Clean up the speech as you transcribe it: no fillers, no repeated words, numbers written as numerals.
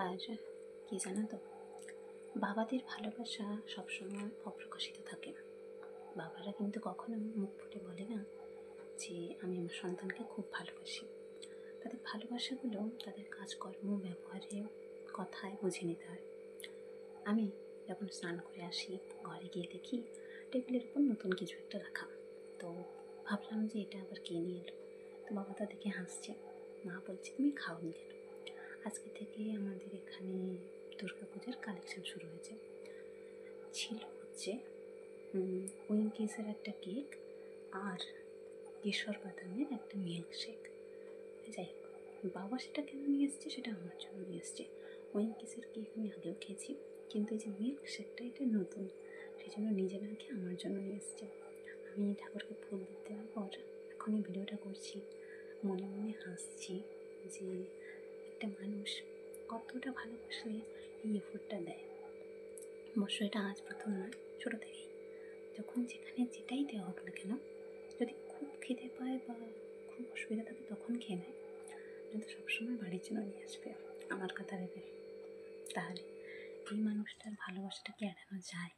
আর কি জানো তো, বাবাদের ভালোবাসা সবসময় অপ্রকাশিত থাকে না। বাবারা কিন্তু কখনো মুখ ফুটে বলে না যে আমি আমার সন্তানকে খুব ভালোবাসি। তাদের ভালোবাসাগুলো তাদের কাজকর্ম, ব্যবহারে, কথায় বুঝে নিতে হয়। আমি যখন স্নান করে আসি, ঘরে গিয়ে দেখি টেবিলের উপর নতুন কিছু একটা রাখা। তো ভাবলাম যে এটা আবার কে নিয়ে এলো। তো বাবা তা দেখে হাসছে। মা বলছে তুমি খাওনি কেন? আজকে থেকে আমাদের এখানে দুর্গাপূজার কালেকশন শুরু হয়েছে। ছিল হচ্ছে উইঙ্কিসের একটা কেক আর কেশর বাদামের একটা মিল্কশেক। যাই হোক, বাবা সেটা কেন নিয়ে এসছে সেটা আমার জন্য নিয়ে এসছে। উইঙ্কিসের কেক আমি আগেও খেয়েছি, কিন্তু এই যে মিল্কশেকটা এটা নতুন, সেই জন্য নিজে না খেয়ে আমার জন্য নিয়ে এসছে। আমি ঠাকুরকে ফুল দিতে দেওয়ার পর এখন এই ভিডিওটা করছি, মনে মনে হাসছি যে একটা মানুষ কতটা ভালোবাসলে এই এফোর্টটা দেয়। অবশ্য এটা আজ প্রথম নয়, ছোটো থেকেই যখন যেখানে যেটাই দেওয়া হোক না কেন, যদি খুব খিদে পায় বা খুব অসুবিধা থাকে তখন খেয়ে নেয়, কিন্তু সবসময় বাড়ির জন্য নিয়ে আসবে আমার কথা ভেবে। তাহলে এই মানুষটার ভালোবাসাটা কি এড়ানো যায়?